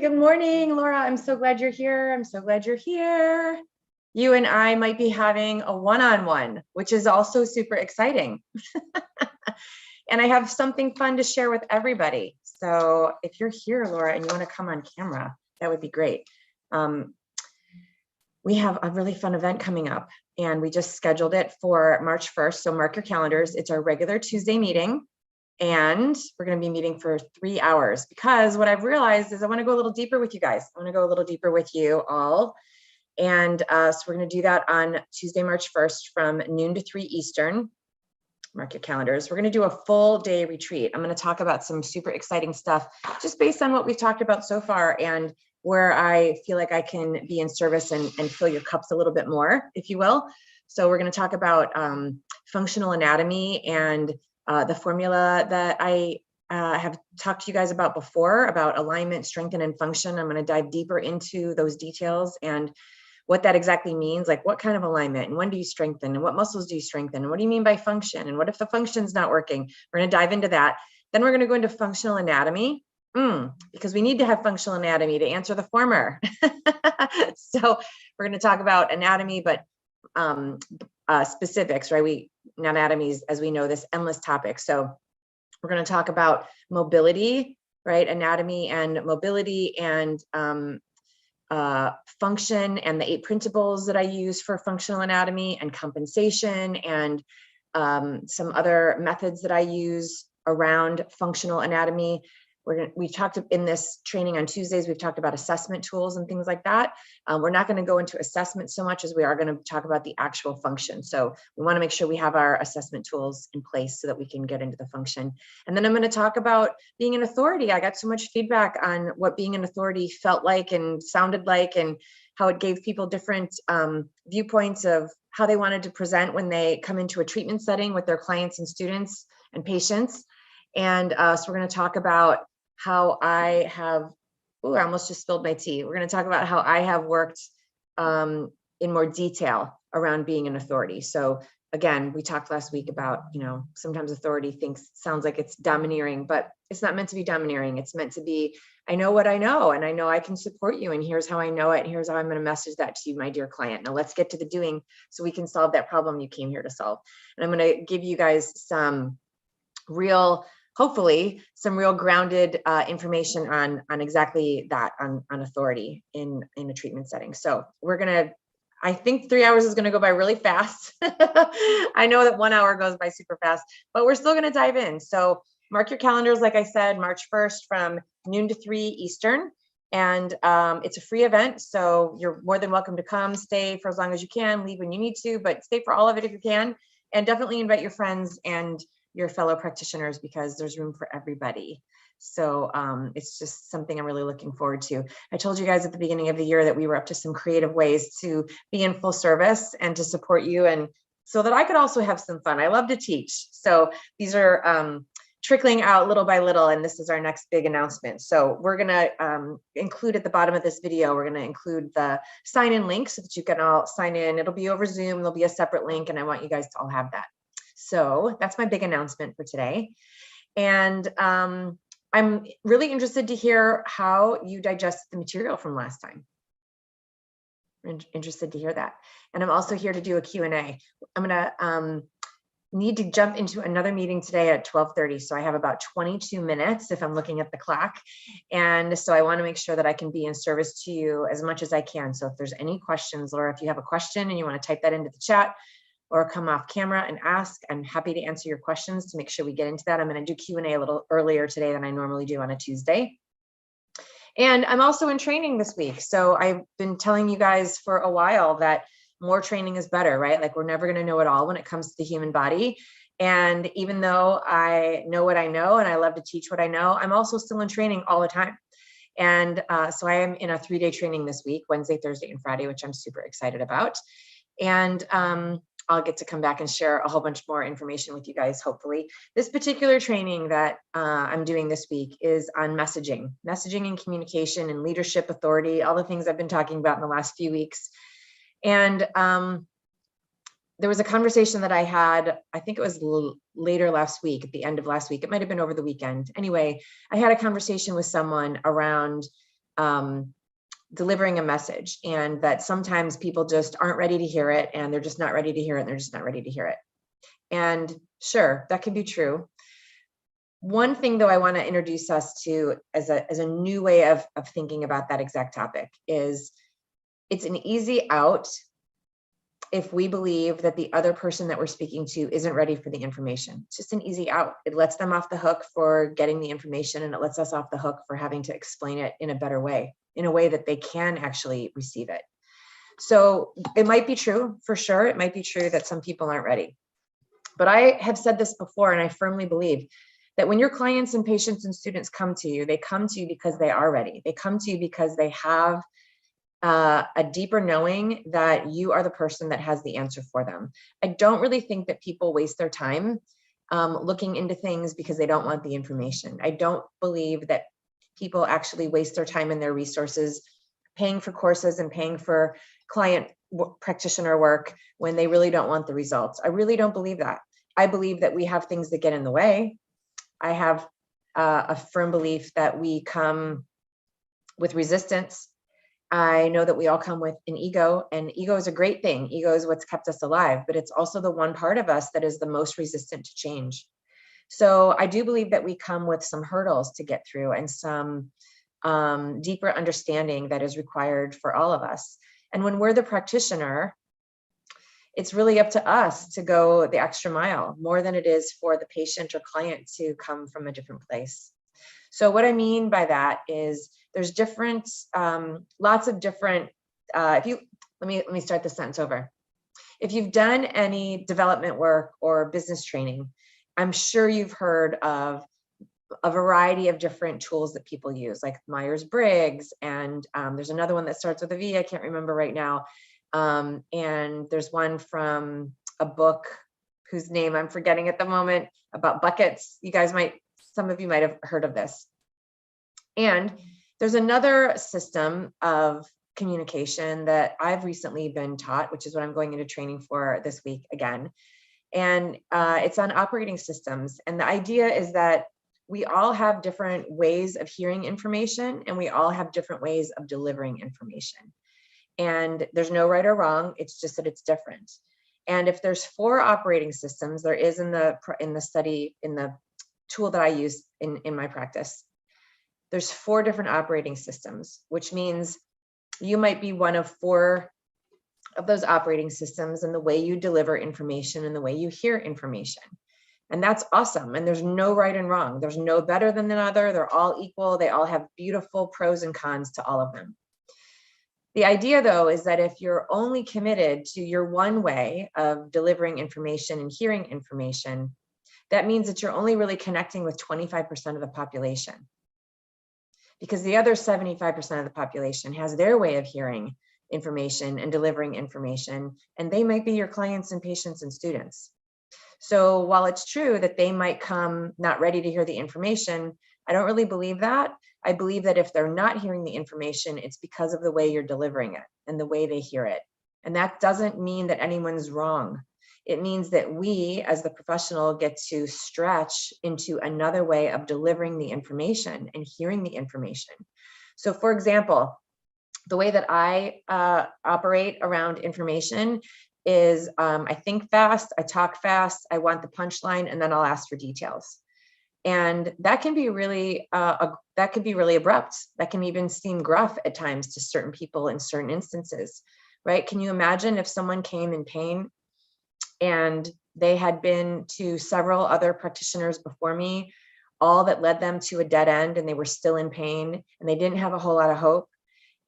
Good morning, Laura. I'm so glad you're here. I'm so glad you're here. You and I might be having a one-on-one, which is also super exciting. And I have something fun to share with everybody. So if you're here, Laura, and you want to come on camera, that would be great. We have a really fun event coming up, and we just scheduled it for March 1st. So mark your calendars. It's our regular Tuesday meeting. And we're going to be meeting for 3 hours, because what I've realized is I want to go a little deeper with you guys. I want to go a little deeper with you all. And so we're going to do that on Tuesday, March 1st from noon to 3 Eastern. Mark your calendars. We're going to do a full day retreat. I'm going to talk about some super exciting stuff just based on what we've talked about so far and where I feel like I can be in service and fill your cups a little bit more, if you will. So we're going to talk about functional anatomy and the formula that I have talked to you guys about before, about alignment, strengthen, and function. I'm going to dive deeper into those details and what that exactly means, like what kind of alignment and when do you strengthen and what muscles do you strengthen and what do you mean by function and what if the function's not working? We're going to dive into that. Then we're going to go into functional anatomy because we need to have functional anatomy to answer the former. So we're going to talk about anatomy, but specifics, right? Anatomy is, as we know, this endless topic. So we're going to talk about mobility, right? Anatomy and mobility and function and the 8 principles that I use for functional anatomy and compensation and some other methods that I use around functional anatomy. We talked in this training on Tuesdays, we've talked about assessment tools and things like that. We're not going to go into assessment so much as we are going to talk about the actual function. So we want to make sure we have our assessment tools in place so that we can get into the function. And then I'm going to talk about being an authority. I got so much feedback on what being an authority felt like and sounded like, and how it gave people different viewpoints of how they wanted to present when they come into a treatment setting with their clients and students and patients. And so we're going to talk about how I have, I almost just spilled my tea. We're going to talk about how I have worked in more detail around being an authority. So again, we talked last week about, sometimes authority sounds like it's domineering, but it's not meant to be domineering. It's meant to be, I know what I know, and I know I can support you, and here's how I know it, and here's how I'm going to message that to you, my dear client. Now let's get to the doing so we can solve that problem you came here to solve. And I'm going to give you guys some hopefully some real grounded information on exactly that, on authority in a treatment setting. So I think 3 hours is going to go by really fast. I know that 1 hour goes by super fast, but we're still going to dive in. So mark your calendars, like I said, March 1st from noon to 3 Eastern. And it's a free event, so you're more than welcome to come, stay for as long as you can, leave when you need to, but stay for all of it if you can. And definitely invite your friends and your fellow practitioners, because there's room for everybody. So it's just something I'm really looking forward to. I told you guys at the beginning of the year that we were up to some creative ways to be in full service and to support you, and so that I could also have some fun. I love to teach. So these are trickling out little by little, and this is our next big announcement. So we're gonna include at the bottom of this video, we're gonna include the sign-in link so that you can all sign in. It'll be over Zoom, there'll be a separate link, and I want you guys to all have that. So that's my big announcement for today. And I'm really interested to hear how you digested the material from last time. I'm interested to hear that. And I'm also here to do a Q&A. I'm gonna need to jump into another meeting today at 12:30. So I have about 22 minutes if I'm looking at the clock. And so I wanna make sure that I can be in service to you as much as I can. So if there's any questions, Laura, if you have a question and you wanna type that into the chat, or come off camera and ask, I'm happy to answer your questions to make sure we get into that. I'm going to do Q&A a little earlier today than I normally do on a Tuesday. And I'm also in training this week. So I've been telling you guys for a while that more training is better, right? Like we're never going to know it all when it comes to the human body. And even though I know what I know and I love to teach what I know, I'm also still in training all the time. And so I am in a 3-day training this week, Wednesday, Thursday, and Friday, which I'm super excited about. And I'll get to come back and share a whole bunch more information with you guys, hopefully. This particular training that I'm doing this week is on messaging and communication and leadership, authority, all the things I've been talking about in the last few weeks. And there was a conversation that I had, I think it was later last week, at the end of last week. It might've been over the weekend. Anyway, I had a conversation with someone around delivering a message, and that sometimes people just aren't ready to hear it, and they're just not ready to hear it, and they're just not ready to hear it. And sure, that can be true. One thing though I want to introduce us to as a new way of thinking about that exact topic is it's an easy out if we believe that the other person that we're speaking to isn't ready for the information. It's just an easy out. It lets them off the hook for getting the information, and it lets us off the hook for having to explain it in a better way, in a way that they can actually receive it. So it might be true, for sure. It might be true that some people aren't ready. But I have said this before, and I firmly believe that when your clients and patients and students come to you, they come to you because they are ready. They come to you because they have a deeper knowing that you are the person that has the answer for them. I don't really think that people waste their time looking into things because they don't want the information. I don't believe that people actually waste their time and their resources paying for courses and paying for client practitioner work when they really don't want the results. I really don't believe that. I believe that we have things that get in the way. I have a firm belief that we come with resistance. I know that we all come with an ego, and ego is a great thing. Ego is what's kept us alive, but it's also the one part of us that is the most resistant to change. So I do believe that we come with some hurdles to get through and some deeper understanding that is required for all of us. And when we're the practitioner, it's really up to us to go the extra mile, more than it is for the patient or client to come from a different place. So what I mean by that is there's different, lots of different, let me start the sentence over. If you've done any development work or business training, I'm sure you've heard of a variety of different tools that people use, like Myers-Briggs, and there's another one that starts with a V, I can't remember right now. And there's one from a book whose name I'm forgetting at the moment, about buckets. Some of you might have heard of this. And there's another system of communication that I've recently been taught, which is what I'm going into training for this week again. And it's on operating systems. And the idea is that we all have different ways of hearing information, and we all have different ways of delivering information. And there's no right or wrong, it's just that it's different. And if there's 4 operating systems, there is in the study, in the tool that I use in my practice, there's 4 different operating systems, which means you might be one of 4 of those operating systems in the way you deliver information and the way you hear information. And that's awesome. And there's no right and wrong. There's no better than another. They're all equal. They all have beautiful pros and cons to all of them. The idea, though, is that if you're only committed to your one way of delivering information and hearing information, that means that you're only really connecting with 25% of the population. Because the other 75% of the population has their way of hearing information and delivering information, and they might be your clients and patients and students. So while it's true that they might come not ready to hear the information, I don't really believe that. I believe that if they're not hearing the information, it's because of the way you're delivering it and the way they hear it. And that doesn't mean that anyone's wrong. It means that we, as the professional, get to stretch into another way of delivering the information and hearing the information. So for example, the way that I operate around information is I think fast, I talk fast, I want the punchline, and then I'll ask for details. And that can be really abrupt. That can even seem gruff at times to certain people in certain instances, right? Can you imagine if someone came in pain and they had been to several other practitioners before me, all that led them to a dead end, and they were still in pain and they didn't have a whole lot of hope,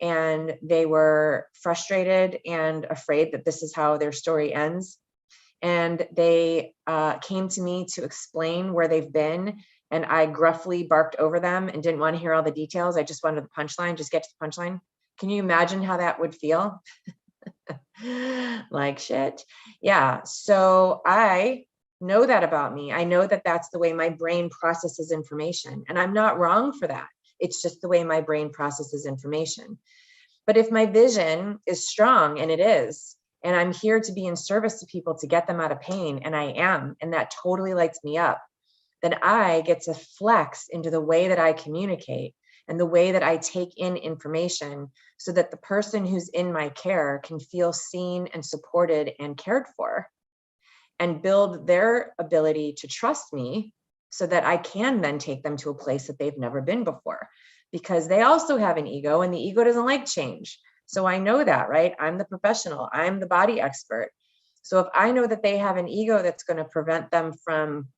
and they were frustrated and afraid that this is how their story ends. And they came to me to explain where they've been, and I gruffly barked over them and didn't want to hear all the details. I just wanted the punchline, just get to the punchline. Can you imagine how that would feel? Like shit. Yeah, so I know that about me. I know that that's the way my brain processes information, and I'm not wrong for that. It's just the way my brain processes information. But if my vision is strong, and it is, and I'm here to be in service to people to get them out of pain, and I am, and that totally lights me up, then I get to flex into the way that I communicate and the way that I take in information so that the person who's in my care can feel seen and supported and cared for, and build their ability to trust me so that I can then take them to a place that they've never been before, because they also have an ego and the ego doesn't like change. So I know that, right? I'm the professional, I'm the body expert. So if I know that they have an ego that's going to prevent them from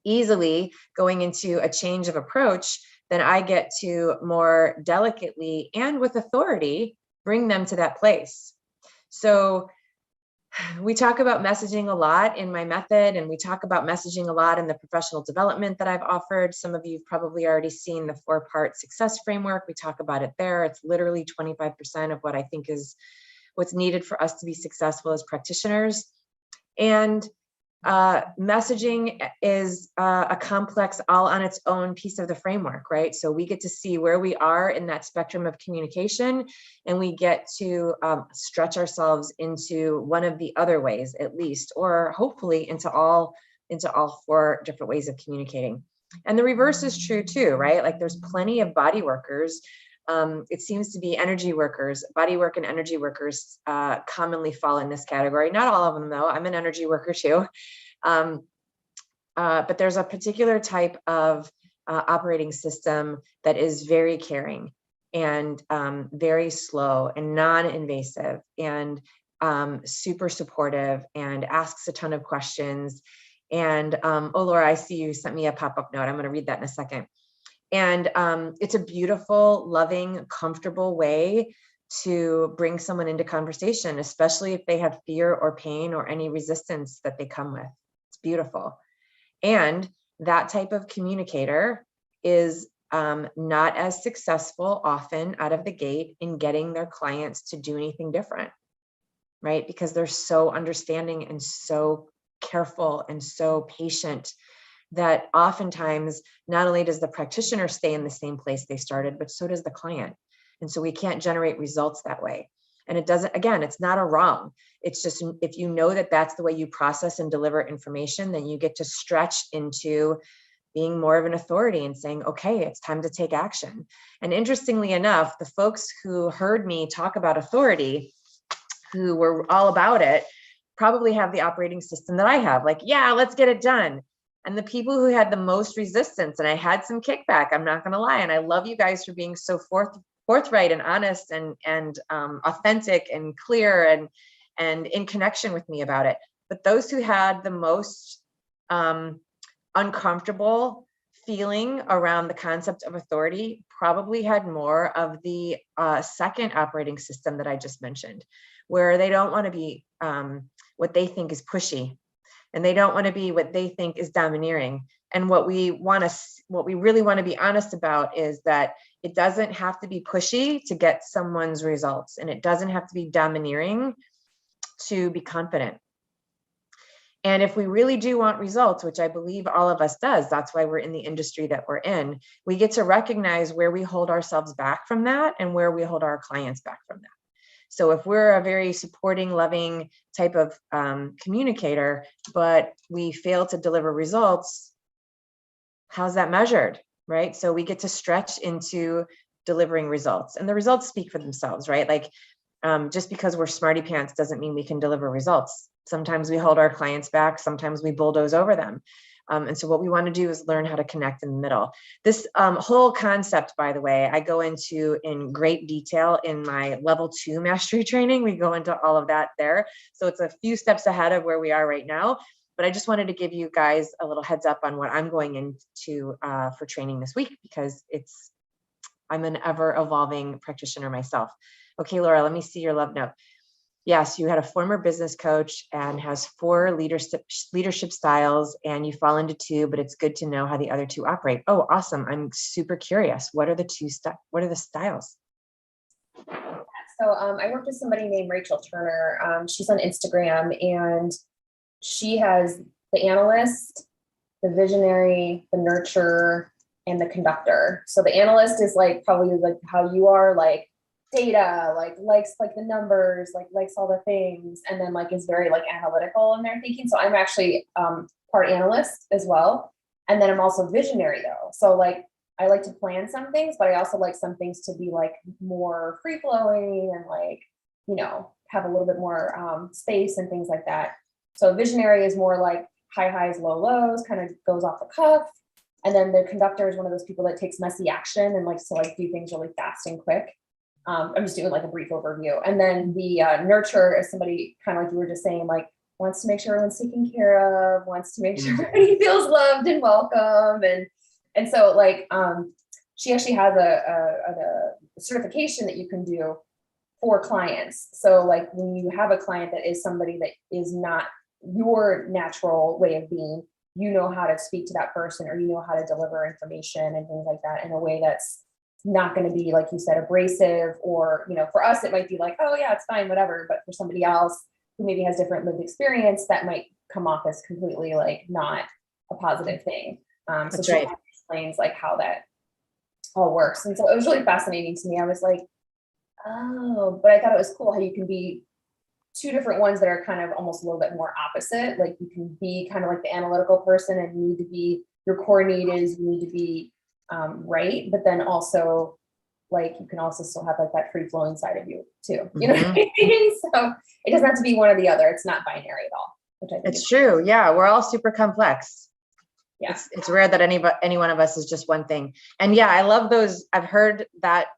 easily going into a change of approach, then I get to more delicately and with authority bring them to that place. So we talk about messaging a lot in my method, and we talk about messaging a lot in the professional development that I've offered. Some of you have probably already seen the 4-part success framework. We talk about it there. It's literally 25% of what I think is what's needed for us to be successful as practitioners. And messaging is a complex, all on its own piece of the framework, right? So we get to see where we are in that spectrum of communication, and we get to stretch ourselves into one of the other ways, at least, or hopefully into all 4 different ways of communicating. And the reverse is true too, right? Like there's plenty of body workers. It seems to be energy workers, body work and energy workers commonly fall in this category. Not all of them though. I'm an energy worker too. But there's a particular type of operating system that is very caring and very slow and non-invasive and super supportive and asks a ton of questions. And oh, Laura, I see you sent me a pop-up note. I'm going to read that in a second. And it's a beautiful, loving, comfortable way to bring someone into conversation, especially if they have fear or pain or any resistance that they come with. It's beautiful. And that type of communicator is not as successful often out of the gate in getting their clients to do anything different, right? Because they're so understanding and so careful and so patient that oftentimes not only does the practitioner stay in the same place they started, but so does the client. And so we can't generate results that way. And it doesn't, again, it's not a wrong. It's just, if you know that that's the way you process and deliver information, then you get to stretch into being more of an authority and saying, okay, it's time to take action. And interestingly enough, the folks who heard me talk about authority, who were all about it, probably have the operating system that I have. Like, yeah, let's get it done. And the people who had the most resistance, and I had some kickback, I'm not going to lie. And I love you guys for being so forthright and honest and authentic and clear and in connection with me about it. But those who had the most uncomfortable feeling around the concept of authority probably had more of the second operating system that I just mentioned, where they don't want to be what they think is pushy, and they don't want to be what they think is domineering. And what we really want to be honest about is that it doesn't have to be pushy to get someone's results, and it doesn't have to be domineering to be confident. And if we really do want results, which I believe all of us does, that's why we're in the industry that we're in, we get to recognize where we hold ourselves back from that and where we hold our clients back from that. So if we're a very supporting, loving type of communicator, but we fail to deliver results, how's that measured, right? So we get to stretch into delivering results, and the results speak for themselves, right? Like just because we're smarty pants doesn't mean we can deliver results. Sometimes we hold our clients back, sometimes we bulldoze over them. And so what we want to do is learn how to connect in the middle. This whole concept, by the way, I go into in great detail in my level 2 mastery training. We go into all of that there. So it's a few steps ahead of where we are right now. But I just wanted to give you guys a little heads up on what I'm going into for training this week, because I'm an ever evolving practitioner myself. Okay, Laura, let me see your love note. Yes, you had a former business coach and has 4 leadership styles, and you fall into 2, but it's good to know how the other 2 operate. Oh, awesome. I'm super curious. What are the styles? So I worked with somebody named Rachel Turner. She's on Instagram, and she has the analyst, the visionary, the nurturer, and the conductor. So the analyst is like probably like how you are, like data, likes like the numbers, likes all the things, and then like is very like analytical in their thinking. So I'm actually part analyst as well, and then I'm also visionary though. So like I like to plan some things, but I also like some things to be like more free flowing and like, you know, have a little bit more space and things like that. So visionary is more like high highs, low lows, kind of goes off the cuff. And then the conductor is one of those people that takes messy action and likes to like do things really fast and quick. I'm just doing like a brief overview. And then the nurture is somebody kind of like you were just saying, like wants to make sure everyone's taken care of, wants to make sure everybody feels loved and welcome. And so like she actually has a certification that you can do for clients. So like when you have a client that is somebody that is not your natural way of being, you know how to speak to that person, or you know how to deliver information and things like that in a way that's not going to be, like you said, abrasive, or, you know, for us, it might be like, oh yeah, it's fine, whatever. But for somebody else who maybe has different lived experience, that might come off as completely like not a positive thing. So she kind of explains like how that all works. And so it was really fascinating to me. I was like, oh, but I thought it was cool how you can be two different ones that are kind of almost a little bit more opposite. Like you can be kind of like the analytical person and you need to be, your core need is you need to be right. But then also like, you can also still have like that free flowing side of you too. You know what I mean? So it doesn't have to be one or the other. It's not binary at all, which I think it's true. Yeah. We're all super complex. Yeah. It's rare that any one of us is just one thing. And yeah, I love those. I've heard that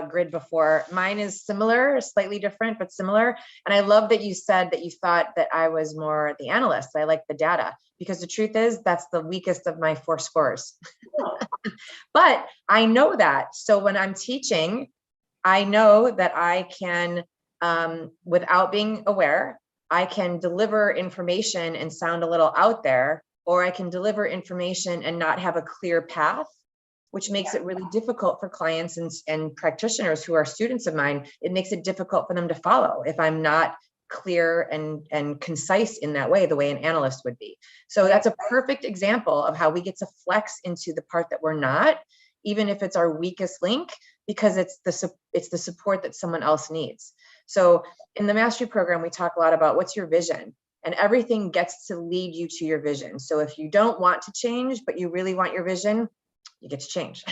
grid before. Mine is similar, slightly different, but similar. And I love that you said that you thought that I was more the analyst. I like the data, because the truth is that's the weakest of my 4 scores. Oh. But I know that. So when I'm teaching, I know that I can, without being aware, I can deliver information and sound a little out there, or I can deliver information and not have a clear path, which makes it really difficult for clients and practitioners who are students of mine. It makes it difficult for them to follow if I'm not clear and concise in that way, the way an analyst would be. So that's a perfect example of how we get to flex into the part that we're not, even if it's our weakest link, because it's the support that someone else needs. So in the mastery program, we talk a lot about what's your vision, and everything gets to lead you to your vision. So if you don't want to change, but you really want your vision, you get to change.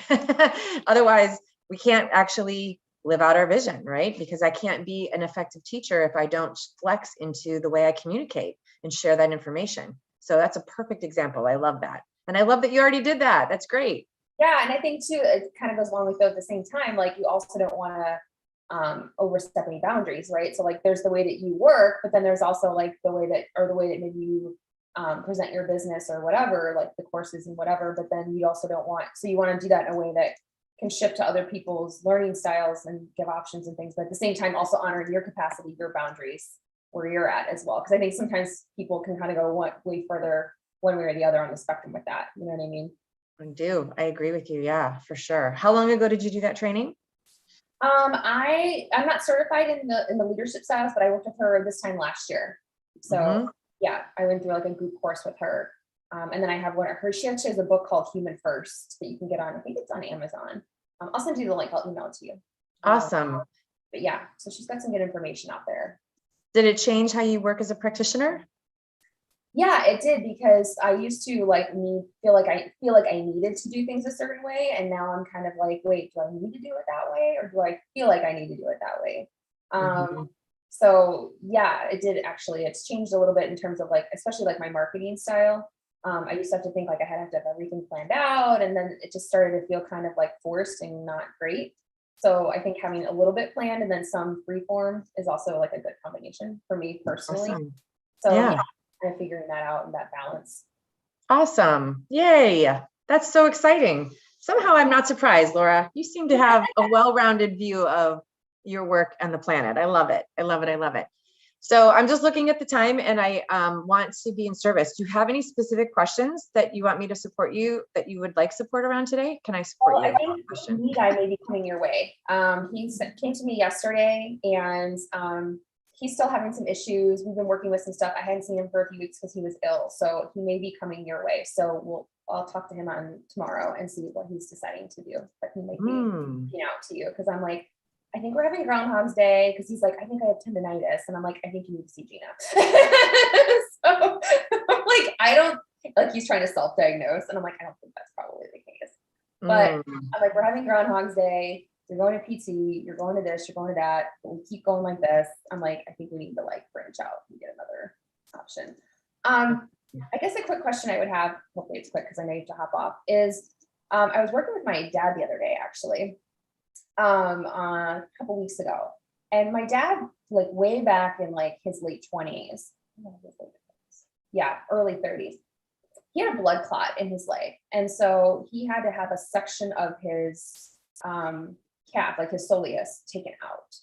Otherwise, we can't actually live out our vision, right? Because I can't be an effective teacher if I don't flex into the way I communicate and share that information. So that's a perfect example. I love that. And I love that you already did that. That's great. Yeah. And I think too, it kind of goes along with though at the same time, like you also don't want to overstep any boundaries, right? So like there's the way that you work, but then there's also like the way that maybe you present your business or whatever, like the courses and whatever, but then you also don't want, so you want to do that in a way that can shift to other people's learning styles and give options and things, but at the same time also honoring your capacity, your boundaries, where you're at as well. Because I think sometimes people can kind of go way further one way or the other on the spectrum with that. You know what I mean? I do. I agree with you. Yeah, for sure. How long ago did you do that training? I'm not certified in the leadership styles, but I worked with her this time last year. So yeah, I went through like a group course with her. And then I have one of her, she actually has a book called Human First that you can get on, I think it's on Amazon. I'll send you the link, I'll email it to you. Awesome. But yeah, so she's got some good information out there. Did it change how you work as a practitioner? Yeah, it did, because I used to feel like I needed to do things a certain way. And now I'm kind of like, wait, do I need to do it that way? Or do I feel like I need to do it that way? So yeah, it did actually, it's changed a little bit in terms of like, especially like my marketing style. I used to have to think like I had to have everything planned out, and then it just started to feel kind of like forced and not great. So I think having a little bit planned and then some free form is also like a good combination for me personally. Awesome. So Yeah. kind of figuring that out and that balance. Awesome. Yay. That's so exciting. Somehow I'm not surprised, Laura. You seem to have a well-rounded view of your work and the planet. I love it. I love it. I love it. So I'm just looking at the time, and I want to be in service. Do you have any specific questions that you want me to support you, that you would like support around today? Can I support you? I think the guy may be coming your way. He came to me yesterday, and he's still having some issues. We've been working with some stuff. I hadn't seen him for a few weeks because he was ill. So he may be coming your way. So I'll talk to him on tomorrow and see what he's deciding to do. But he might be out to you, because I'm like, I think we're having Groundhog's Day, because he's like, I think I have tendonitis. And I'm like, I think you need to see Gina. So I'm like, I don't, like, he's trying to self-diagnose. And I'm like, I don't think that's probably the case. But Mm. I'm like, we're having Groundhog's Day. You're going to PT, you're going to this, you're going to that. But we keep going like this. I'm like, I think we need to like branch out and get another option. I guess a quick question I would have, hopefully it's quick because I know you have to hop off, is I was working with my dad the other day, actually, a couple weeks ago. And my dad, like way back in like his late 20s, yeah, early 30s, he had a blood clot in his leg. And so he had to have a section of his calf, like his soleus, taken out.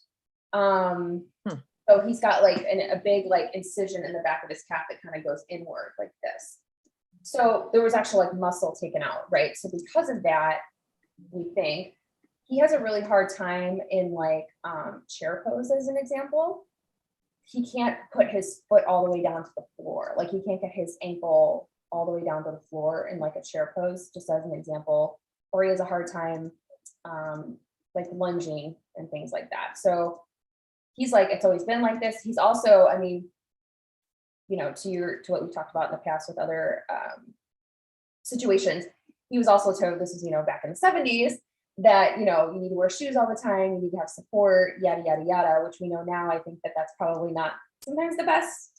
So he's got like a big like incision in the back of his calf that kind of goes inward like this. So there was actually like muscle taken out, right? So because of that, we think he has a really hard time in like chair pose, as an example. He can't put his foot all the way down to the floor. Like he can't get his ankle all the way down to the floor in like a chair pose, just as an example. Or he has a hard time like lunging and things like that. So he's like, it's always been like this. He's also, I mean, you know, to what we talked about in the past with other situations, he was also told, this is, you know, back in the 70s, that, you know, you need to wear shoes all the time, you need to have support, yada, yada, yada, which we know now, I think that that's probably not sometimes the best,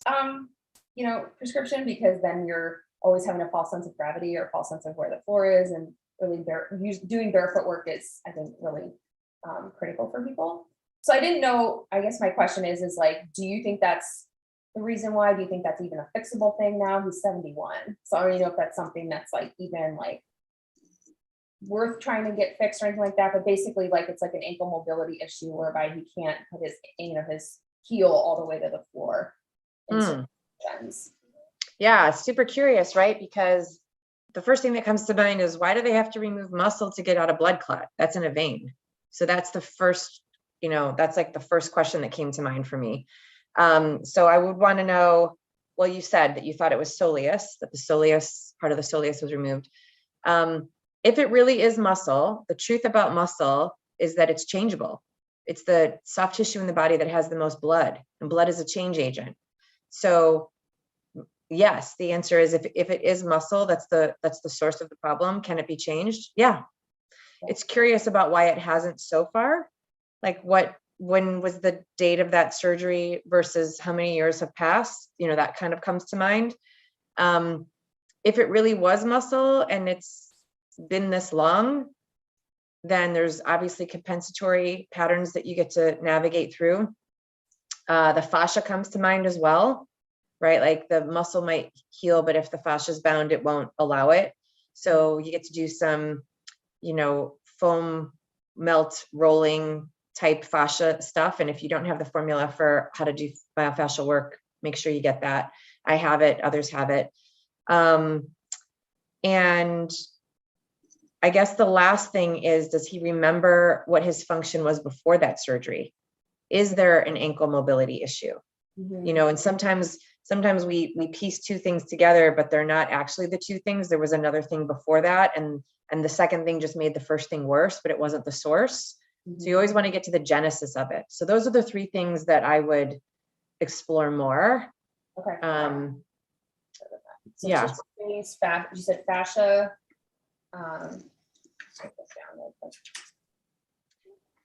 you know, prescription, because then you're always having a false sense of gravity or a false sense of where the floor is, and really doing barefoot work is, I think, really critical for people. So I didn't know, I guess my question is like, do you think that's the reason why? Do you think that's even a fixable thing now? He's 71. So I don't know if that's something that's like even like worth trying to get fixed or anything like that. But basically like it's like an ankle mobility issue whereby he can't put his, you know, his heel all the way to the floor. Yeah, super curious, right? Because the first thing that comes to mind is, why do they have to remove muscle to get out a blood clot? That's in a vein. So that's the first, you know, that's like the first question that came to mind for me. So I would want to know, well, you said that you thought it was soleus, that the soleus, part of the soleus was removed. If it really is muscle, the truth about muscle is that it's changeable. It's the soft tissue in the body that has the most blood, and blood is a change agent. So yes, the answer is, if it is muscle, that's the source of the problem. Can it be changed? Yeah. It's curious about why it hasn't so far. Like when was the date of that surgery versus how many years have passed? You know, that kind of comes to mind. If it really was muscle and it's been this long, then there's obviously compensatory patterns that you get to navigate through. The fascia comes to mind as well, right? Like the muscle might heal, but if the fascia is bound, it won't allow it. So you get to do some, you know, foam melt rolling type fascia stuff. And if you don't have the formula for how to do myofascial work, make sure you get that. I have it, others have it. And I guess the last thing is, does he remember what his function was before that surgery? Is there an ankle mobility issue? You know, and sometimes we piece two things together, but they're not actually the two things. There was another thing before that, and the second thing just made the first thing worse, but it wasn't the source. So you always want to get to the genesis of it. So those are the three things that I would explore more. Okay. So yeah. You said fascia.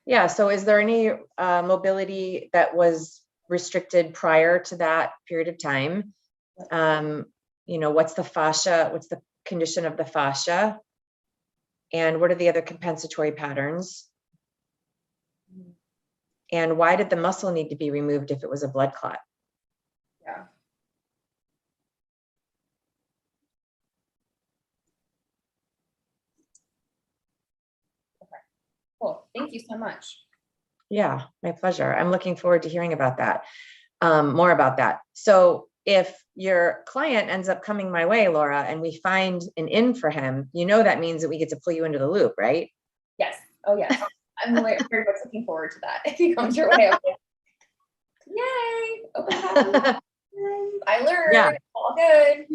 Yeah. So is there any mobility that was restricted prior to that period of time? You know, what's the fascia? What's the condition of the fascia? And what are the other compensatory patterns? And why did the muscle need to be removed if it was a blood clot? Yeah. Okay. Cool. Thank you so much. Yeah, my pleasure. I'm looking forward to hearing about that, more about that. So if your client ends up coming my way, Laura, and we find an in for him, you know, that means that we get to pull you into the loop, right? Yes. Oh, yes. I'm very much looking forward to that. If he comes your way, I'm like, yay! Open I learned. Yeah. All good.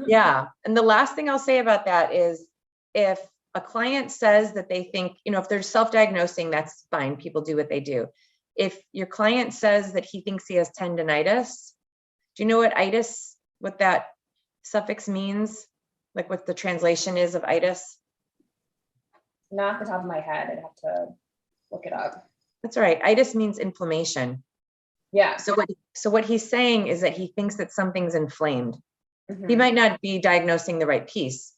Yeah. And the last thing I'll say about that is, if a client says that they think, you know, if they're self-diagnosing, that's fine. People do what they do. If your client says that he thinks he has tendonitis, do you know what itis, what that suffix means? Like what the translation is of itis? Not off the top of my head. I'd have to look it up. That's all right. Itis means inflammation. Yeah. So what he's saying is that he thinks that something's inflamed. Mhm. He might not be diagnosing the right piece.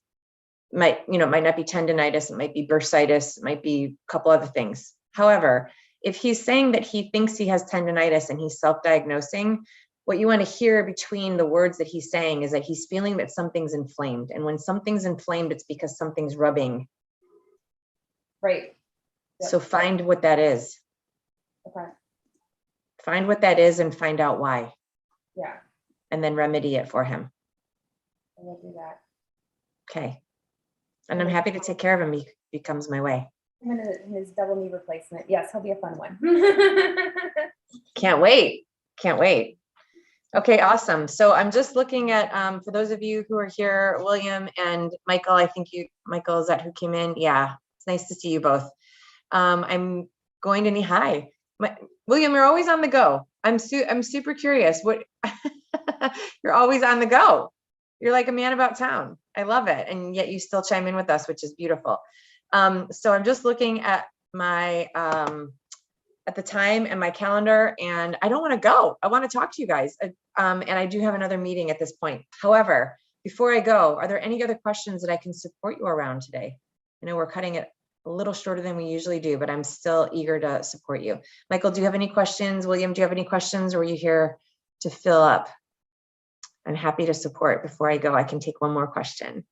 Might not be tendonitis, it might be bursitis, it might be a couple other things. However, if he's saying that he thinks he has tendonitis and he's self-diagnosing, what you want to hear between the words that he's saying is that he's feeling that something's inflamed. And when something's inflamed, it's because something's rubbing. Right. Yep. So find what that is. Okay. Find what that is and find out why. Yeah. And then remedy it for him. I will do that. Okay. And I'm happy to take care of him. He becomes my way. His double knee replacement. Yes, he'll be a fun one. Can't wait. Can't wait. Okay, awesome. So I'm just looking at, for those of you who are here, William and Michael, I think Michael, is that who came in? Yeah, it's nice to see you both. I'm going to need, hi. William, you're always on the go. I'm super curious. What you're always on the go. You're like a man about town. I love it. And yet you still chime in with us, which is beautiful. So I'm just looking at my, at the time and my calendar, and I don't want to go. I want to talk to you guys. And I do have another meeting at this point. However, before I go, are there any other questions that I can support you around today? I know we're cutting it a little shorter than we usually do, but I'm still eager to support you. Michael, do you have any questions? William, do you have any questions, or are you here to fill up? I'm happy to support. Before I go, I can take one more question.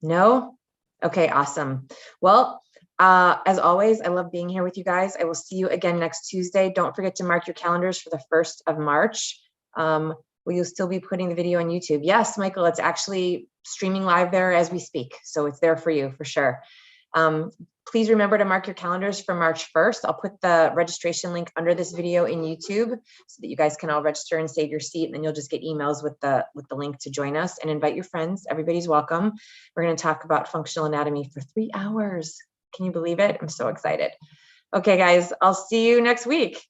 No? Okay, awesome. Well, as always, I love being here with you guys. I will see you again next Tuesday. Don't forget to mark your calendars for the 1st of March. Will you still be putting the video on YouTube? Yes, Michael, it's actually streaming live there as we speak. So it's there for you for sure. Please remember to mark your calendars for March 1st. I'll put the registration link under this video in YouTube so that you guys can all register and save your seat. And then you'll just get emails with the link to join us, and invite your friends. Everybody's welcome. We're going to talk about functional anatomy for 3 hours. Can you believe it? I'm so excited. Okay, guys, I'll see you next week.